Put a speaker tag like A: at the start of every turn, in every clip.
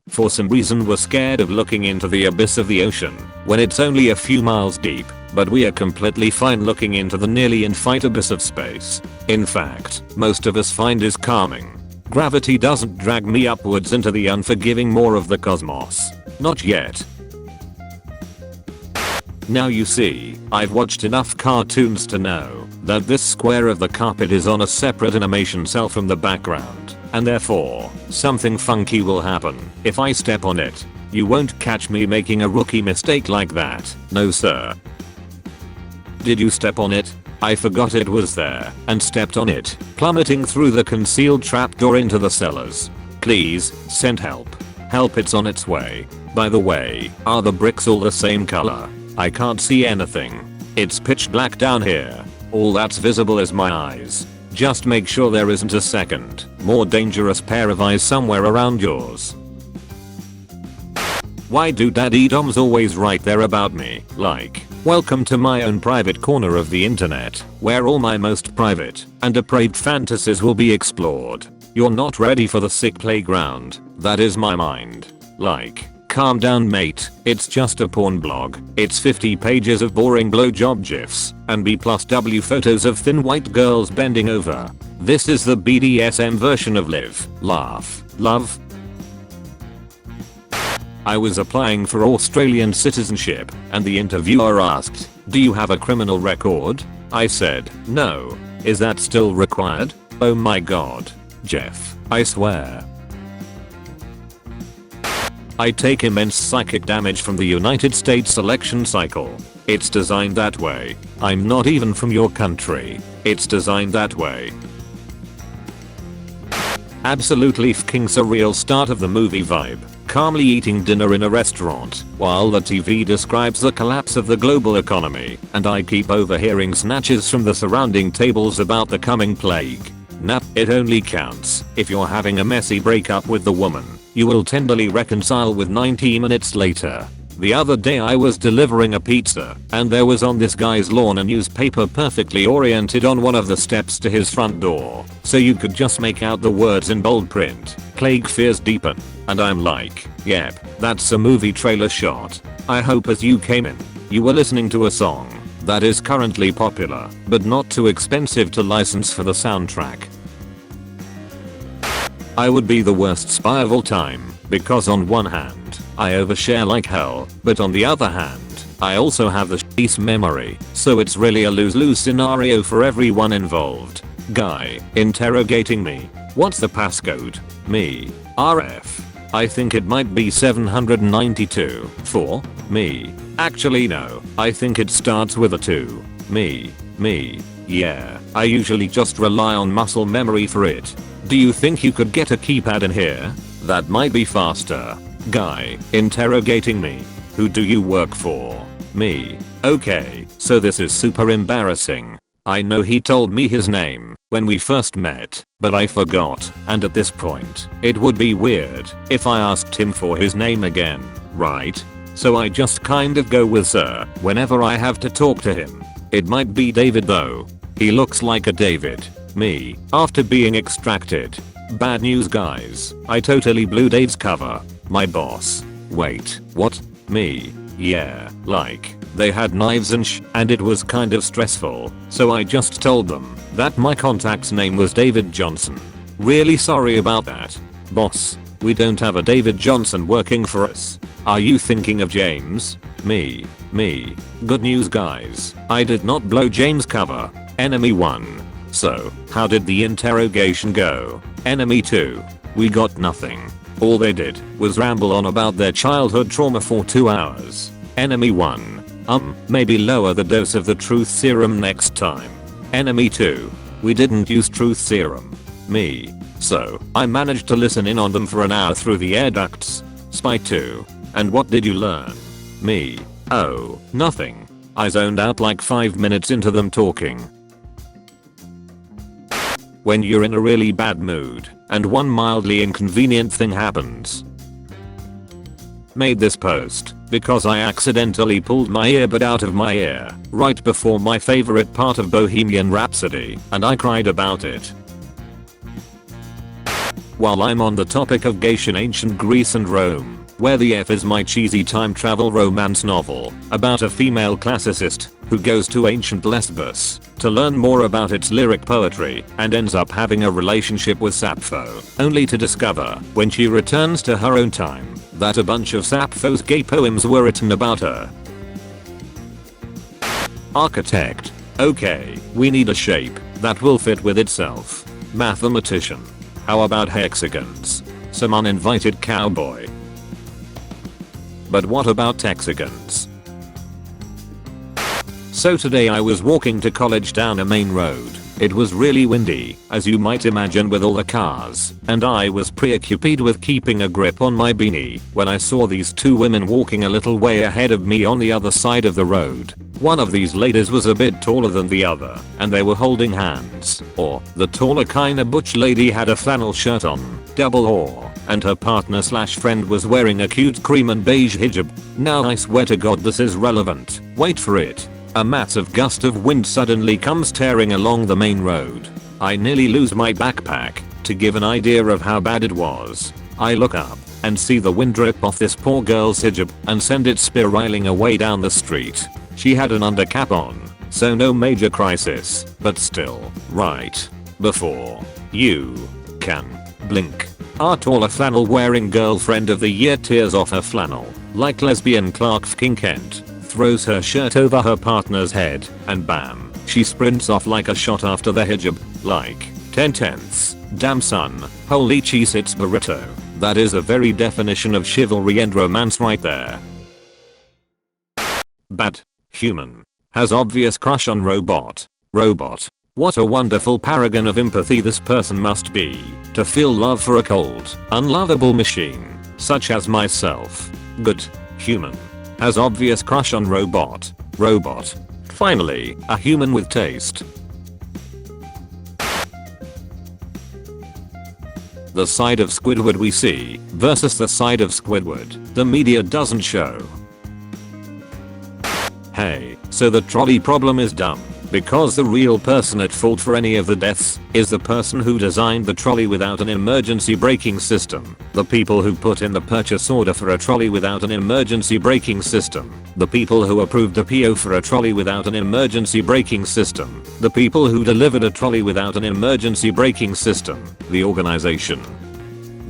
A: for some reason we're scared of looking into the abyss of the ocean when it's only a few miles deep, but we are completely fine looking into the nearly infinite abyss of space. In fact, most of us find is calming. Gravity doesn't drag me upwards into the unforgiving maw of the cosmos. Not yet. Now you see, I've watched enough cartoons to know that this square of the carpet is on a separate animation cell from the background, and therefore, something funky will happen if I step on it. You won't catch me making a rookie mistake like that, no sir. Did you step on it? I forgot it was there and stepped on it, plummeting through the concealed trapdoor into the cellars. Please, send help. Help, it's on its way. By the way, are the bricks all the same color? I can't see anything. It's pitch black down here. All that's visible is my eyes. Just make sure there isn't a second, more dangerous pair of eyes somewhere around yours. Why do daddy doms always write there about me, like, welcome to my own private corner of the internet, where all my most private and depraved fantasies will be explored. You're not ready for the sick playground, that is my mind. Like, calm down mate, it's just a porn blog. It's 50 pages of boring blowjob gifs and B+W photos of thin white girls bending over. This is the BDSM version of live, laugh, love. I was applying for Australian citizenship and the interviewer asked, do you have a criminal record? I said, no. Is that still required? Oh my god. Jeff, I swear. I take immense psychic damage from the United States election cycle. It's designed that way. I'm not even from your country. It's designed that way. Absolutely f***ing surreal start of the movie vibe. Calmly eating dinner in a restaurant while the TV describes the collapse of the global economy and I keep overhearing snatches from the surrounding tables about the coming plague. Nah, it only counts if you're having a messy breakup with the woman you will tenderly reconcile with 90 minutes later. The other day I was delivering a pizza and there was on this guy's lawn a newspaper perfectly oriented on one of the steps to his front door, so you could just make out the words in bold print, plague fears deepen, and I'm like, yep, that's a movie trailer shot. I hope as you came in, you were listening to a song that is currently popular, but not too expensive to license for the soundtrack. I would be the worst spy of all time, because on one hand, I overshare like hell, but on the other hand, I also have the shitty memory, so it's really a lose-lose scenario for everyone involved. Guy, interrogating me. What's the passcode? Me. RF. I think it might be 792. 4. Me. Actually no, I think it starts with a 2. Me. Yeah, I usually just rely on muscle memory for it. Do you think you could get a keypad in here? That might be faster. Guy, interrogating me. Who do you work for? Me. Okay, so this is super embarrassing. I know he told me his name when we first met, but I forgot, and at this point, it would be weird if I asked him for his name again, right? So I just kind of go with sir whenever I have to talk to him. It might be David though. He looks like a David. Me. After being extracted. Bad news guys, I totally blew Dave's cover. My boss. Wait, what? Me. Yeah, like, they had knives and it was kind of stressful, so I just told them that my contact's name was David Johnson. Really sorry about that. Boss, we don't have a David Johnson working for us. Are you thinking of James? Me. Good news guys, I did not blow James' cover. Enemy 1. So, how did the interrogation go? Enemy 2. We got nothing. All they did was ramble on about their childhood trauma for 2 hours. Enemy 1. Maybe lower the dose of the truth serum next time. Enemy 2. We didn't use truth serum. Me. So, I managed to listen in on them for an hour through the air ducts. Spy 2. And what did you learn? Me. Oh, nothing. I zoned out like 5 minutes into them talking. When you're in a really bad mood and one mildly inconvenient thing happens. Made this post because I accidentally pulled my earbud out of my ear right before my favorite part of Bohemian Rhapsody and I cried about it. while I'm on the topic of geisha in ancient Greece and Rome, Where the F is my cheesy time travel romance novel about a female classicist who goes to ancient Lesbos to learn more about its lyric poetry and ends up having a relationship with Sappho, only to discover, when she returns to her own time, that a bunch of Sappho's gay poems were written about her. Architect. Okay, we need a shape that will fit with itself. Mathematician. How about hexagons? Some uninvited cowboy. But what about hexagons? So today I was walking to college down a main road. It was really windy, as you might imagine, with all the cars, and I was preoccupied with keeping a grip on my beanie when I saw these two women walking a little way ahead of me on the other side of the road. One of these ladies was a bit taller than the other, and they were holding hands, or the taller kinda butch lady had a flannel shirt on, double or, and her partner slash friend was wearing a cute cream and beige hijab. Now I swear to God this is relevant. Wait for it. A massive gust of wind suddenly comes tearing along the main road. I nearly lose my backpack. To give an idea of how bad it was, I look up and see the wind drip off this poor girl's hijab and send it spiraling away down the street. She had an undercap on, so no major crisis, but still, right before you can blink, our taller flannel wearing girlfriend of the year tears off her flannel, like lesbian Clark F. Kent, throws her shirt over her partner's head, and bam, she sprints off like a shot after the hijab, like 10/10ths. Damn son, holy cheese, it's burrito. That is a very definition of chivalry and romance right there. Bad. Human. Has obvious crush on robot. Robot. What a wonderful paragon of empathy this person must be, to feel love for a cold, unlovable machine, such as myself. Good. Human. Has obvious crush on robot. Robot. Finally, a human with taste. The side of Squidward we see versus the side of Squidward the media doesn't show. Hey, so the trolley problem is dumb because the real person at fault for any of the deaths is the person who designed the trolley without an emergency braking system, the people who put in the purchase order for a trolley without an emergency braking system, the people who approved the PO for a trolley without an emergency braking system, the people who delivered a trolley without an emergency braking system, the organization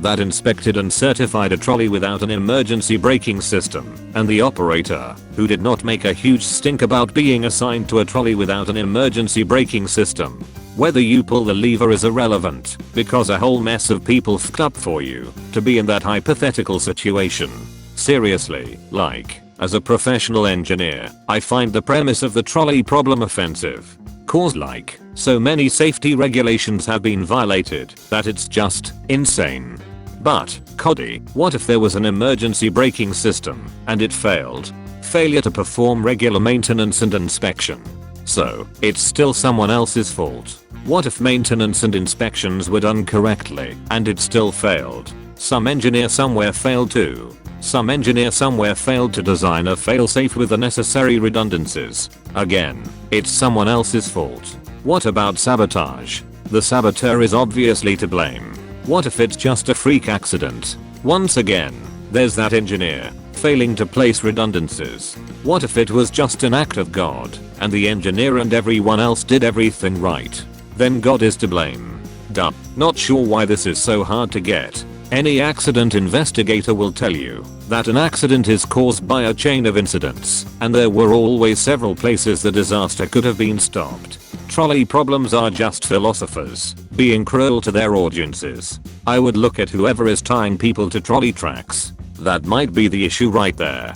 A: that inspected and certified a trolley without an emergency braking system, and the operator, who did not make a huge stink about being assigned to a trolley without an emergency braking system. Whether you pull the lever is irrelevant, because a whole mess of people fucked up for you to be in that hypothetical situation. Seriously, like, as a professional engineer, I find the premise of the trolley problem offensive. Cause like, so many safety regulations have been violated that it's just insane. But, Cody, what if there was an emergency braking system and it failed? Failure to perform regular maintenance and inspection. So, it's still someone else's fault. What if maintenance and inspections were done correctly and it still failed? Some engineer somewhere failed too. Some engineer somewhere failed to design a failsafe with the necessary redundancies. Again, it's someone else's fault. What about sabotage? The saboteur is obviously to blame. What if it's just a freak accident? Once again, there's that engineer failing to place redundancies. What if it was just an act of God, and the engineer and everyone else did everything right? Then God is to blame. Duh. Not sure why this is so hard to get. Any accident investigator will tell you that an accident is caused by a chain of incidents, and there were always several places the disaster could have been stopped. Trolley problems are just philosophers being cruel to their audiences. I would look at whoever is tying people to trolley tracks. That might be the issue right there.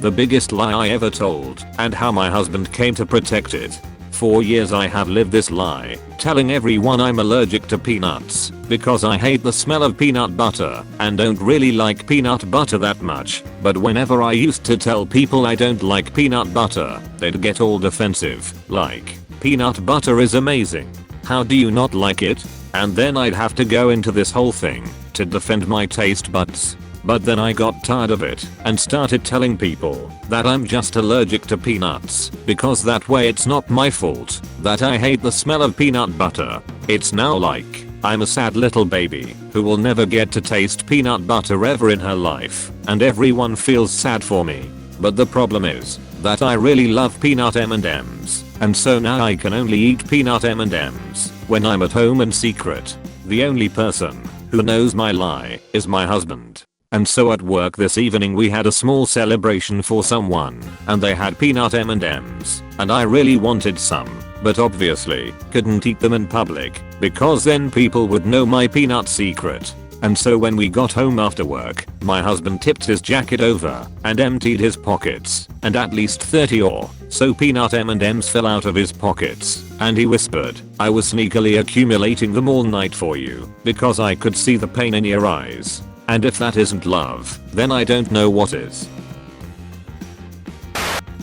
A: The biggest lie I ever told, and how my husband came to protect it. 4 years I have lived this lie, telling everyone I'm allergic to peanuts because I hate the smell of peanut butter and don't really like peanut butter that much. But whenever I used to tell people I don't like peanut butter, they'd get all defensive, like, peanut butter is amazing. How do you not like it? And then I'd have to go into this whole thing to defend my taste buds. But then I got tired of it and started telling people that I'm just allergic to peanuts because that way it's not my fault that I hate the smell of peanut butter. It's now like, I'm a sad little baby who will never get to taste peanut butter ever in her life, and everyone feels sad for me. But the problem is that I really love peanut M&Ms, and so now I can only eat peanut M&Ms when I'm at home in secret. The only person who knows my lie is my husband. And so at work this evening we had a small celebration for someone, and they had peanut M&Ms, and I really wanted some, but obviously couldn't eat them in public because then people would know my peanut secret. And so when we got home after work, my husband tipped his jacket over and emptied his pockets, and at least 30 or so peanut M&Ms fell out of his pockets, and he whispered, "I was sneakily accumulating them all night for you because I could see the pain in your eyes. And if that isn't love, then I don't know what is."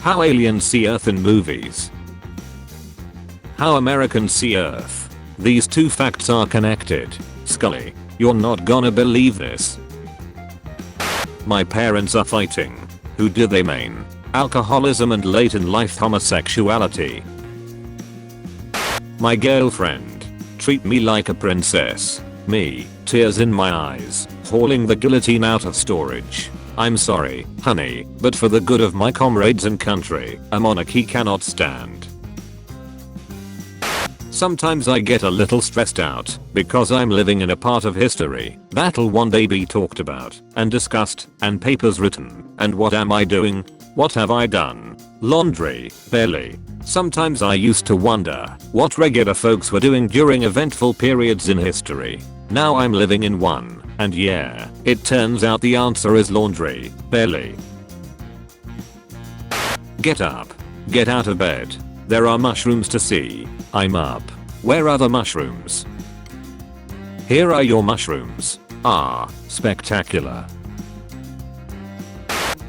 A: How aliens see Earth in movies. How Americans see Earth. These two facts are connected. Scully, you're not gonna believe this. My parents are fighting. Who do they mean? Alcoholism and late in life homosexuality. My girlfriend. Treat me like a princess. Me, tears in my eyes, hauling the guillotine out of storage. I'm sorry, honey, but for the good of my comrades and country, a monarchy cannot stand. Sometimes I get a little stressed out because I'm living in a part of history that'll one day be talked about and discussed and papers written. And what am I doing? What have I done? Laundry, barely. Sometimes I used to wonder what regular folks were doing during eventful periods in history. Now I'm living in one, and yeah, it turns out the answer is laundry, barely. Get up. Get out of bed. There are mushrooms to see. I'm up. Where are the mushrooms? Here are your mushrooms. Ah, spectacular.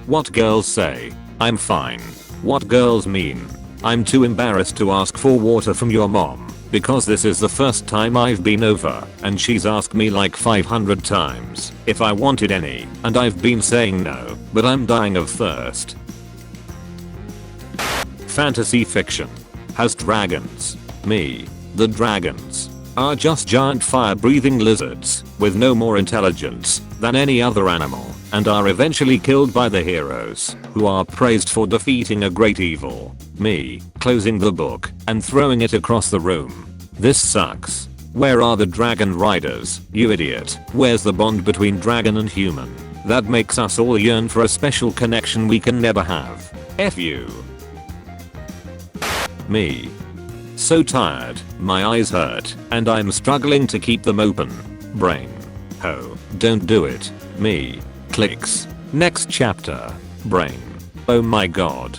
A: What girls say. I'm fine. What girls mean. I'm too embarrassed to ask for water from your mom because this is the first time I've been over and she's asked me like 500 times if I wanted any, and I've been saying no, but I'm dying of thirst. Fantasy fiction has dragons. Me. The dragons are just giant fire-breathing lizards with no more intelligence than any other animal and are eventually killed by the heroes who are praised for defeating a great evil. Me, closing the book and throwing it across the room. This sucks. Where are the dragon riders, you idiot? Where's the bond between dragon and human that makes us all yearn for a special connection we can never have? F you. Me. So tired, my eyes hurt, and I'm struggling to keep them open. Brain. Oh, don't do it. Me. Clicks. Next chapter. Brain. Oh my god.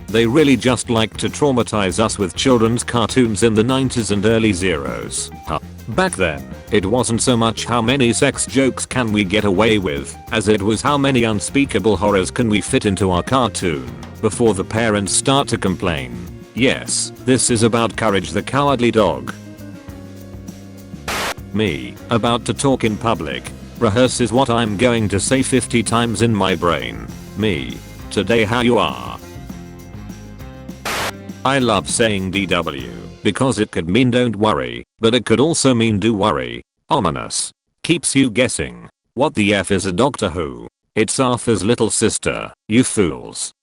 A: They really just like to traumatize us with children's cartoons in the 90s and early zeros. Huh. Back then, it wasn't so much how many sex jokes can we get away with, as it was how many unspeakable horrors can we fit into our cartoon before the parents start to complain. Yes, this is about Courage the Cowardly Dog. Me, about to talk in public. Rehearse is what I'm going to say 50 times in my brain. Me. Today how you are. I love saying DW because it could mean don't worry, but it could also mean do worry. Ominous. Keeps you guessing. What the F is a Doctor Who? It's Arthur's little sister, you fools.